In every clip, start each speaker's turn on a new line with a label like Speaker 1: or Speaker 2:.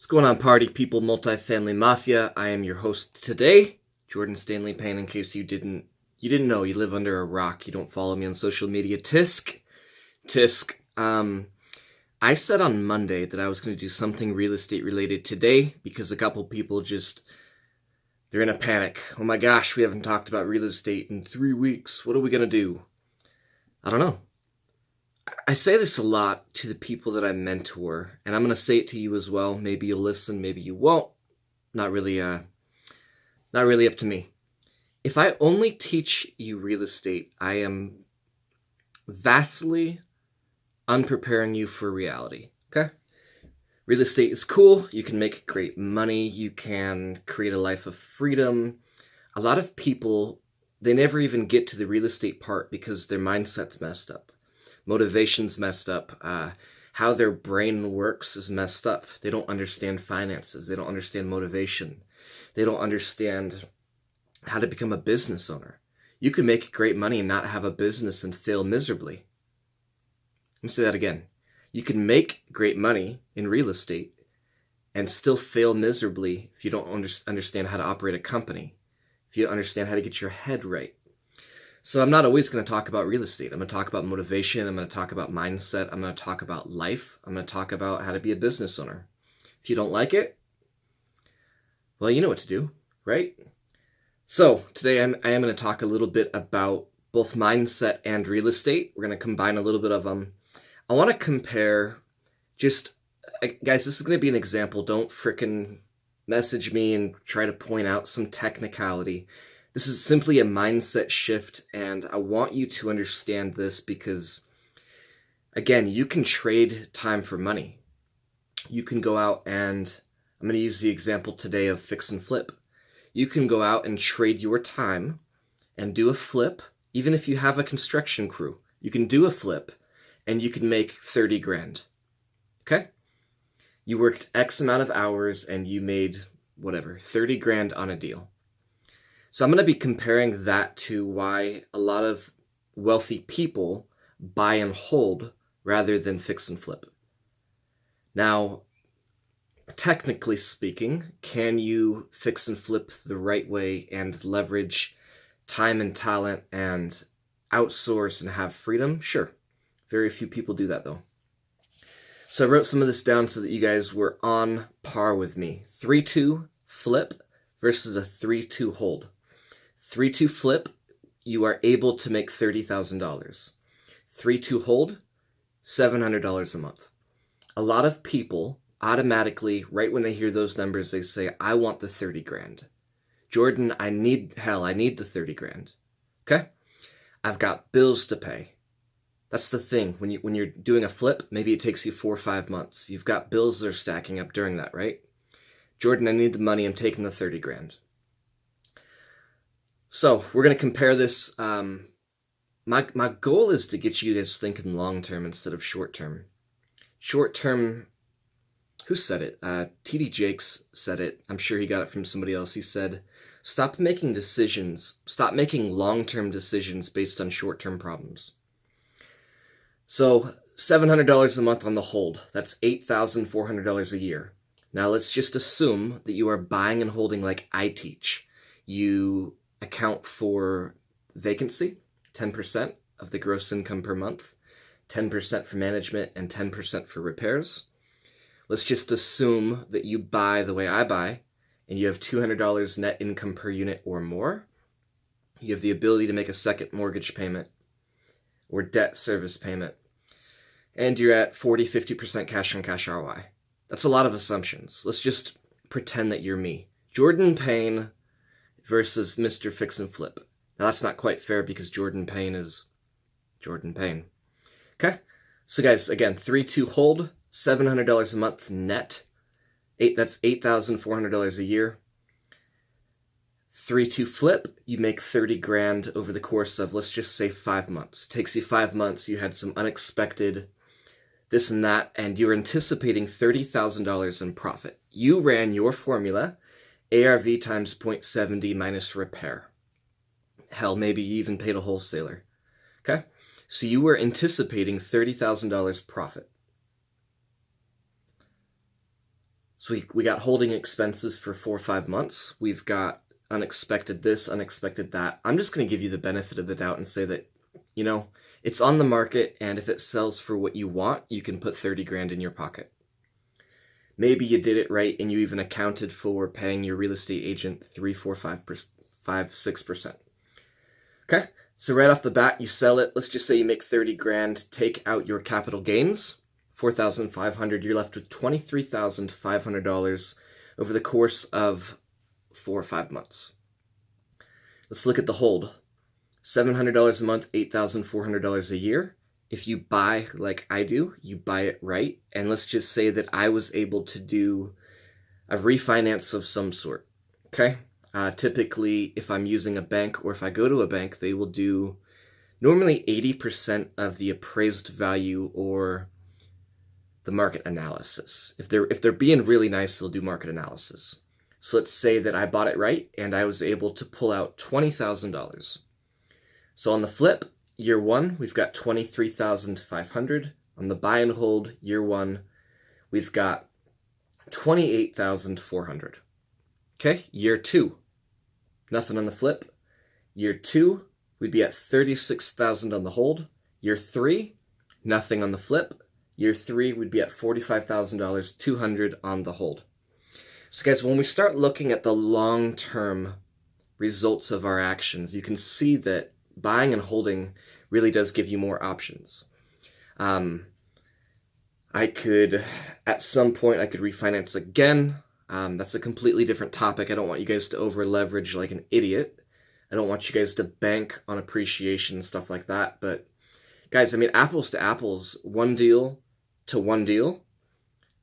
Speaker 1: What's going on, party people, multifamily mafia? I am your host today, Jordan Stanley Payne. In case you didn't know, you live under a rock. You don't follow me on social media. Tisk. I said on Monday that I was going to do something real estate related today because a couple people they're in a panic. Oh my gosh, we haven't talked about real estate in 3 weeks. What are we going to do? I don't know. I say this a lot to the people that I mentor, and I'm going to say it to you as well. Maybe you'll listen, maybe you won't. Not really up to me. If I only teach you real estate, I am vastly unpreparing you for reality, okay? Real estate is cool. You can make great money. You can create a life of freedom. A lot of people, they never even get to the real estate part because their mindset's messed up. Motivation's messed up. How their brain works is messed up. They don't understand finances. They don't understand motivation. They don't understand how to become a business owner. You can make great money and not have a business and fail miserably. Let me say that again. You can make great money in real estate and still fail miserably if you don't understand how to operate a company, if you don't understand how to get your head right. So I'm not always going to talk about real estate. I'm going to talk about motivation. I'm going to talk about mindset. I'm going to talk about life. I'm going to talk about how to be a business owner. If you don't like it, well, you know what to do, right? So today I am going to talk a little bit about both mindset and real estate. We're going to combine a little bit of them. I want to compare guys, this is going to be an example. Don't frickin' message me and try to point out some technicality. This is simply a mindset shift, and I want you to understand this because, again, you can trade time for money. You can go out and, I'm going to use the example today of fix and flip. You can go out and trade your time and do a flip, even if you have a construction crew. You can do a flip, and you can make 30 grand, okay? You worked X amount of hours, and you made, 30 grand on a deal. So I'm going to be comparing that to why a lot of wealthy people buy and hold rather than fix and flip. Now, technically speaking, can you fix and flip the right way and leverage time and talent and outsource and have freedom? Sure. Very few people do that, though. So I wrote some of this down so that you guys were on par with me. 3-2 flip versus a 3-2 hold. 3-2 flip, you are able to make $30,000. 3-2 hold, $700 a month. A lot of people automatically, right when they hear those numbers, they say, I want the 30 grand. Jordan, I need the 30 grand. Okay? I've got bills to pay. That's the thing. When you're doing a flip, maybe it takes you 4 or 5 months. You've got bills that are stacking up during that, right? Jordan, I need the money. I'm taking the 30 grand. So we're going to compare this. My goal is to get you guys thinking long-term instead of short-term. Short-term, who said it? TD Jakes said it. I'm sure he got it from somebody else. He said, stop making long-term decisions based on short-term problems. So $700 a month on the hold. That's $8,400 a year. Now let's just assume that you are buying and holding like I teach. You account for vacancy, 10% of the gross income per month, 10% for management, and 10% for repairs. Let's just assume that you buy the way I buy, and you have $200 net income per unit or more. You have the ability to make a second mortgage payment or debt service payment, and you're at 40-50% cash on cash ROI. That's a lot of assumptions. Let's just pretend that you're me. Jordan Payne versus Mr. Fix and Flip. Now that's not quite fair because Jordan Payne is Jordan Payne. Okay? So guys, again, 3-2 hold, $700 a month net. That's $8,400 a year. 3-2 flip, you make 30 grand over the course of, let's just say, 5 months. Takes you 5 months, you had some unexpected this and that, and you're anticipating $30,000 in profit. You ran your formula, ARV times 0.70 minus repair. Hell, maybe you even paid a wholesaler. Okay? So you were anticipating $30,000 profit. So we got holding expenses for 4 or 5 months. We've got unexpected this, unexpected that. I'm just going to give you the benefit of the doubt and say that, it's on the market, and if it sells for what you want, you can put 30 grand in your pocket. Maybe you did it right and you even accounted for paying your real estate agent 3, 4, 5%, 6%. Okay, so right off the bat, you sell it. Let's just say you make 30 grand, take out your capital gains, $4,500. You're left with $23,500 over the course of 4 or 5 months. Let's look at the hold. $700 a month, $8,400 a year. If you buy like I do, you buy it right. And let's just say that I was able to do a refinance of some sort. Okay? Typically, if I'm using a bank or if I go to a bank, they will do normally 80% of the appraised value or the market analysis. If they're being really nice, they'll do market analysis. So let's say that I bought it right and I was able to pull out $20,000. So on the flip, year one, we've got $23,500. On the buy and hold, year one, we've got $28,400. Okay, year two, nothing on the flip. Year two, we'd be at $36,000 on the hold. Year three, nothing on the flip. Year three, we'd be at $45,000, $200 on the hold. So guys, when we start looking at the long-term results of our actions, you can see that buying and holding really does give you more options. At some point, I could refinance again. That's a completely different topic. I don't want you guys to over leverage like an idiot. I don't want you guys to bank on appreciation and stuff like that. But guys, I mean, apples to apples, one deal to one deal,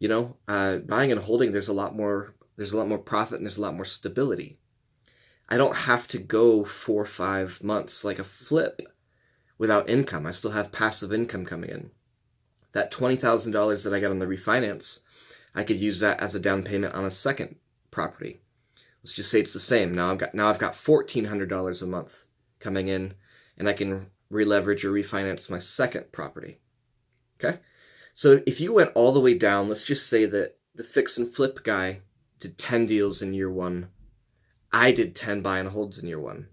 Speaker 1: buying and holding, there's a lot more profit and there's a lot more stability. I don't have to go 4 or 5 months like a flip without income. I still have passive income coming in. That $20,000 that I got on the refinance, I could use that as a down payment on a second property. Let's just say it's the same. Now I've got $1,400 a month coming in, and I can re-leverage or refinance my second property. Okay? So if you went all the way down, let's just say that the fix and flip guy did 10 deals in year one. I did 10 buy and holds in year one.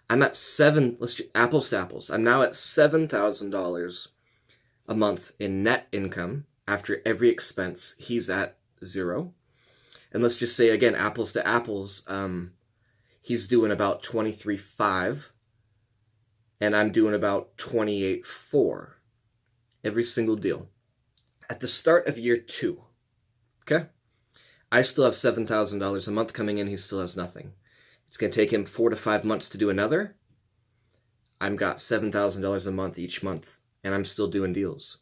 Speaker 1: I'm at apples to apples. I'm now at $7,000 a month in net income after every expense. He's at 0. And let's just say again, apples to apples, he's doing about 23.5 and I'm doing about 28.4 every single deal. At the start of year 2, okay? I still have $7,000 a month coming in. He still has nothing. It's going to take him 4 to 5 months to do another. I've got $7,000 a month each month, and I'm still doing deals.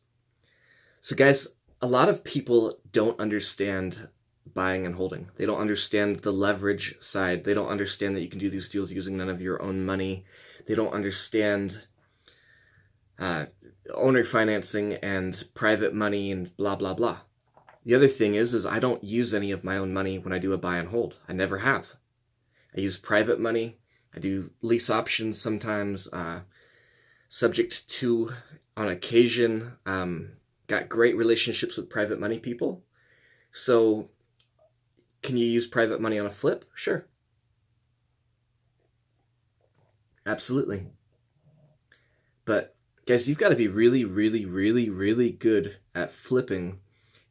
Speaker 1: So guys, a lot of people don't understand buying and holding. They don't understand the leverage side. They don't understand that you can do these deals using none of your own money. They don't understand owner financing and private money and blah, blah, blah. The other thing is I don't use any of my own money when I do a buy and hold. I never have. I use private money. I do lease options sometimes, subject to on occasion. Got great relationships with private money people. So can you use private money on a flip? Sure. Absolutely. But guys, you've got to be really, really, really, really good at flipping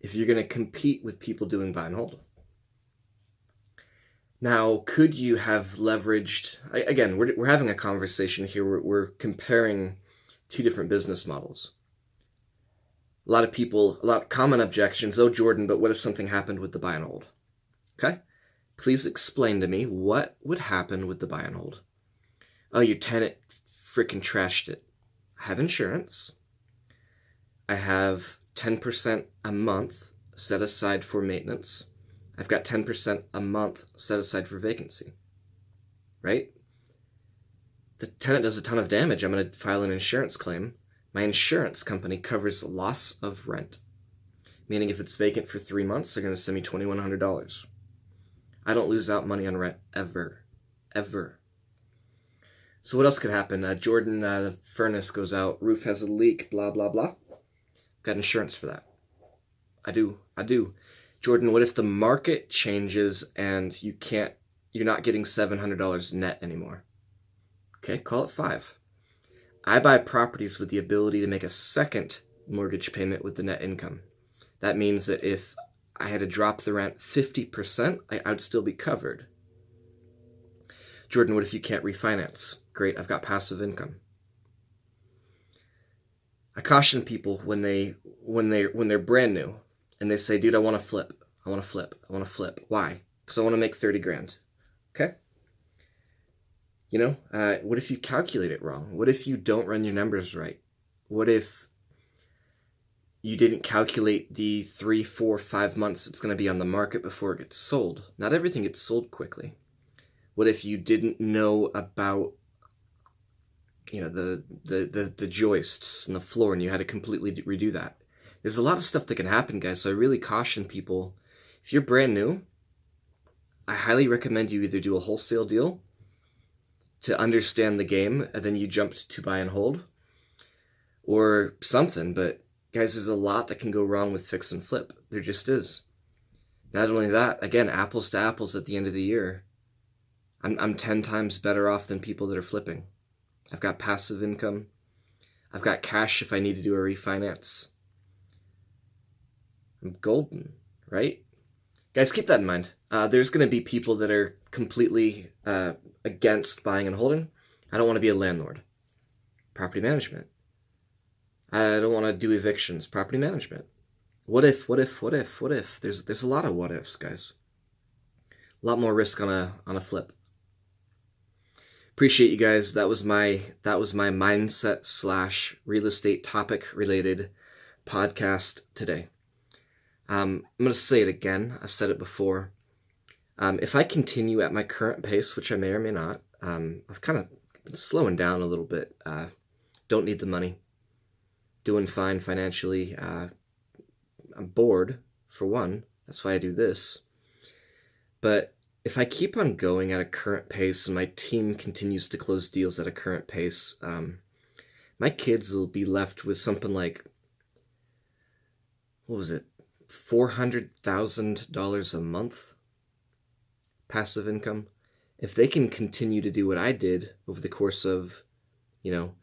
Speaker 1: if you're going to compete with people doing buy and hold. Now, could you have leveraged, again, we're having a conversation here, we're comparing two different business models. A lot of common objections, oh Jordan, but what if something happened with the buy and hold? Okay, please explain to me what would happen with the buy and hold. Oh, your tenant freaking trashed it. I have insurance. I have 10% a month set aside for maintenance. I've got 10% a month set aside for vacancy, right? The tenant does a ton of damage. I'm going to file an insurance claim. My insurance company covers loss of rent, meaning if it's vacant for 3 months, they're going to send me $2,100. I don't lose out money on rent ever, ever. So what else could happen? Jordan, the furnace goes out, roof has a leak, blah, blah, blah. Got insurance for that. I do. Jordan, what if the market changes and you're not getting $700 net anymore? Okay, call it 5. I buy properties with the ability to make a second mortgage payment with the net income. That means that if I had to drop the rent 50%, I would still be covered. Jordan, what if you can't refinance? Great, I've got passive income. I caution people when they're brand new and they say, dude, I want to flip. I want to flip. I want to flip. Why? Because I want to make 30 grand. Okay? You know, what if you calculate it wrong? What if you don't run your numbers right? What if you didn't calculate the 3, 4, 5 months it's going to be on the market before it gets sold? Not everything gets sold quickly. What if you didn't know about, you know, the joists and the floor and you had to completely redo that? There's a lot of stuff that can happen, guys, so I really caution people. If you're brand new, I highly recommend you either do a wholesale deal to understand the game and then you jumped to buy and hold or something. But guys, there's a lot that can go wrong with fix and flip. There just is. Not only that, again, apples to apples at the end of the year, I'm 10 times better off than people that are flipping. I've got passive income. I've got cash if I need to do a refinance. I'm golden, right? Guys, keep that in mind. There's going to be people that are completely against buying and holding. I don't want to be a landlord. Property management. I don't want to do evictions. Property management. What if? There's a lot of what ifs, guys. A lot more risk on a flip. Appreciate you guys. That was my mindset / real estate topic related podcast today. I'm going to say it again. I've said it before. If I continue at my current pace, which I may or may not, I've kind of been slowing down a little bit. Don't need the money. Doing fine financially. I'm bored, for one. That's why I do this. But if I keep on going at a current pace and my team continues to close deals at a current pace, my kids will be left with something like, what was it, $400,000 a month passive income. If they can continue to do what I did over the course of, you know,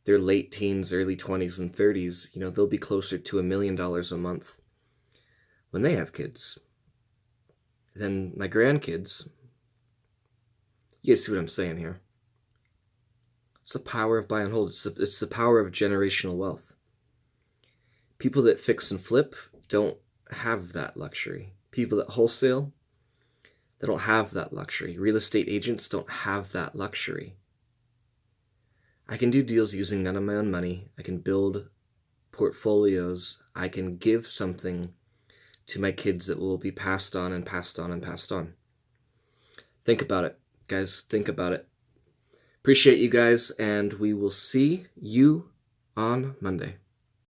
Speaker 1: their late teens, early 20s and 30s, you know, they'll be closer to $1 million a month when they have kids. Then my grandkids, you guys see what I'm saying here? It's the power of buy and hold. It's the power of generational wealth. People that fix and flip don't have that luxury. People that wholesale, they don't have that luxury. Real estate agents don't have that luxury. I can do deals using none of my own money. I can build portfolios. I can give something to my kids that will be passed on and passed on and passed on. Think about it, guys. Think about it. Appreciate you guys, and we will see you on Monday.